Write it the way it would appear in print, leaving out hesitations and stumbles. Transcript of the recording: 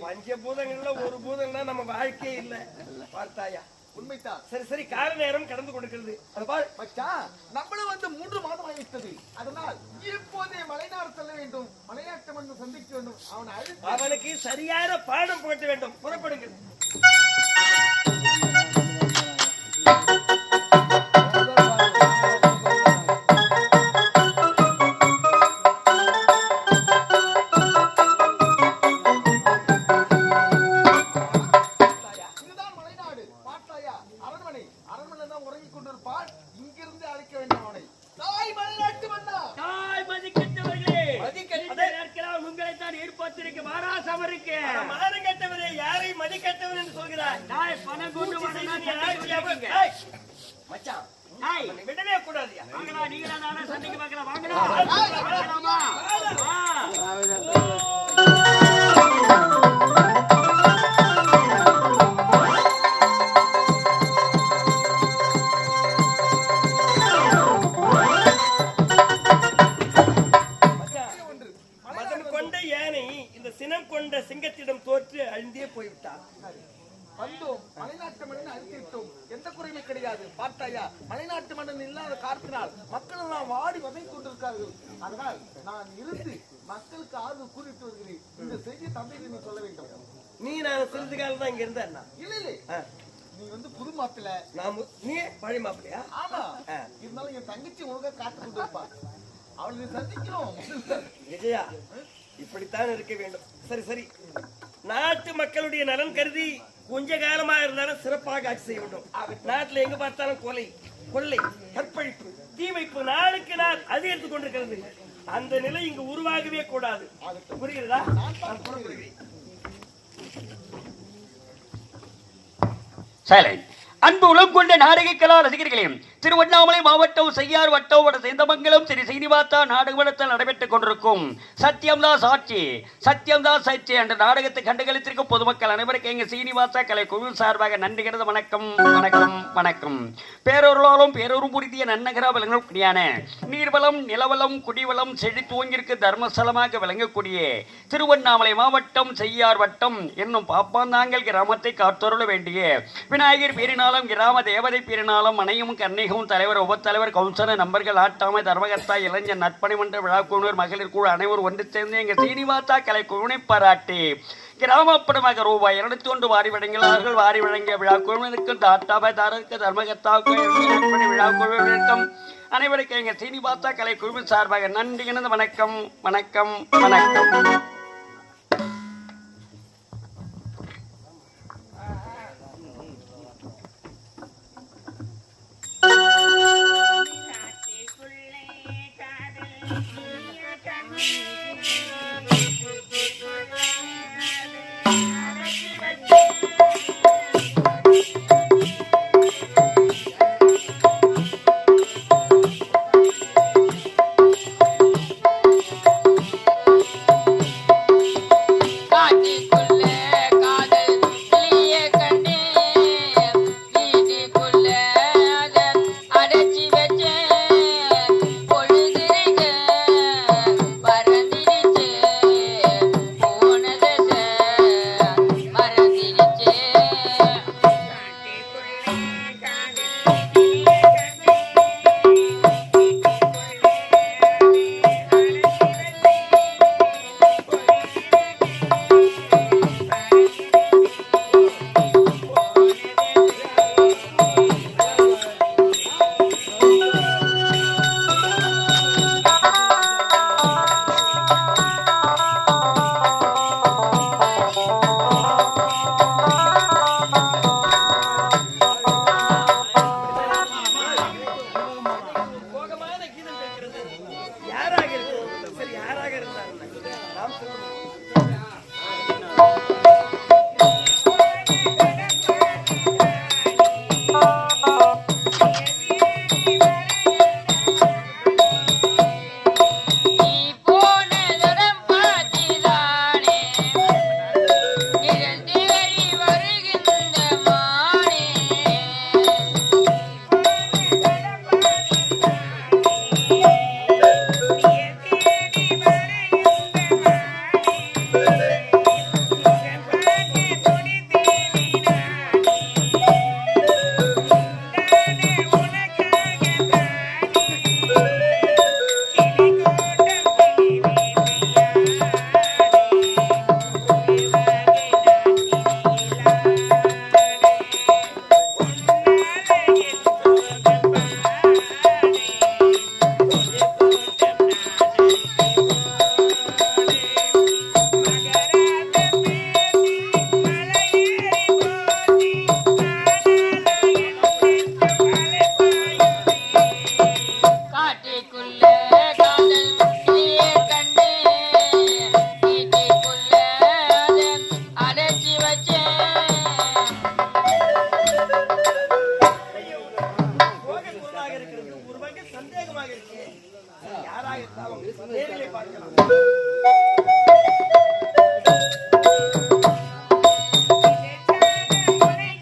பஞ்சபூதங்கள்ல ஒரு பூதம் தான் நம்ம வாழ்க்கையே இல்ல. பார்த்தாயா? உண்மைதான். சரி சரி, கால நேரம் கடந்து கொடுக்கிறது. மச்சான், நம்மளும் வந்து 3 மாதம் ஆகிவிட்டது. அதனால் இப்போதே மலைநாடு செல்ல வேண்டும். மலைநாட்டு மண்ணு சந்திக்க வேண்டும். அவனுக்கு சரியான பாடம் புகட்ட வேண்டும். புறப்படுங்கள். விடவே கூடாது. சண்டைக்கு பார்க்கலாம். மதம் கொண்ட யானை இந்த சினம் கொண்ட சிங்கத்திடம் தோற்று அழிந்தே போய்விட்டார். வந்தோம், மலைநாட்டு மண்ணை அழித்துவிட்டோம். எந்த குறையுமே கிடையாது. பார்த்தாயா, மலைநாட்டு மண்ணன் இல்லாத காரணத்தினால் மக்கள் எல்லாம் வாடி வதை கொண்டிருக்கார்கள். அதனால் நான் இருந்து மக்களுக்கு ஆர்வம் கூறிட்டு வருகிறேன். இந்த செய்தி தந்தைக்கு நீ சொல்ல வேண்டும். நான் சிறிது காலம் தான் இங்க இருந்தேன். இல்ல நீ வந்து புது மாப்பிள்ள, நீ பழைய மாப்பிள்ளையா? ஆமா. இருந்தாலும் என் தங்கச்சி ஒழுங்கா காத்து கொண்டு இருப்பா. அவளை நீ சந்திக்கணும். விஜயா, இப்படித்தான் இருக்க வேண்டும். சரி சரி, நாட்டு மக்களுடைய நலன் கருதி கொஞ்ச காலமா இருந்தாலும் சிறப்பாக ஆட்சி செய்ய வேண்டும். நாட்டுல எங்க பார்த்தாலும் கொலை, கொள்ளை, கற்பழிப்பு, தீவைப்பு நாளுக்கு நாள் அதிகரித்துக் கொண்டிருக்கிறது. அந்த நிலை இங்கு உருவாகவே கூடாது. புரிகிறதா? அன்பு உலகம் கொண்ட நாடக கலா ரசிகர்களே, திருவண்ணாமலை மாவட்டம் செய்யார் வட்டோட சேந்தமங்கலம் ஸ்ரீ சீனிவாசா நாடகத்தில் நடைபெற்றுக் கொண்டிருக்கும் சத்தியம்தான் சாட்சி சத்தியம்தான் சாட்சி என்ற நாடகத்தை கண்டுகளித்திருக்கும் பொதுமக்கள் அனைவருக்கும் எங்க சீனிவாசா கலை குழு சார்பாக நன்றிகிறது. வணக்கம் வணக்கம் வணக்கம். பேரொருளாலும் பேரொரும் புரிதிய நன்னகரா விளங்கக்கூடியான நீர்வளம், நிலவளம், குடிவளம் செழித்துவங்கிற்கு தர்மஸ்தலமாக விளங்கக்கூடிய திருவண்ணாமலை மாவட்டம் செய்யார் வட்டம் என்னும் பாப்பாந்தாங்கல் கிராமத்தை காத்தொருள வேண்டிய விநாயகர் பேரினாலும் கிராம தேவதை பேரினாலும் மனையும் கன்னிகும் தலைவர் உபத்தலைவர் கவுன்சிலர் நம்பர்கள் ஆட்டாமை தர்மகர்த்தா இளைஞர் நற்பணி மன்ற விழா குழுவினர் மகளிர் குழு அனைவரும் ஒன்று சேர்ந்து எங்கள் சீனிவாசா கலை குழுவினை பாராட்டி கிராமப்புறமாக ரூபாய் 201 வாரி வழங்கினார்கள். வாரி வழங்கிய விழா குழுவினருக்கும் ஆட்டாமை தாரருக்கு தர்மகர்த்தாவுக்கும் நற்பணி விழா குழுவினருக்கும் அனைவருக்கும் எங்கள் சீனிவாசா கலை குழுவின் சார்பாக நன்றி இணைந்து வணக்கம் வணக்கம் வணக்கம். சந்தேகமாக இருக்கு. யாராக இருந்தாலும் நேரிலே பார்க்கலாம்.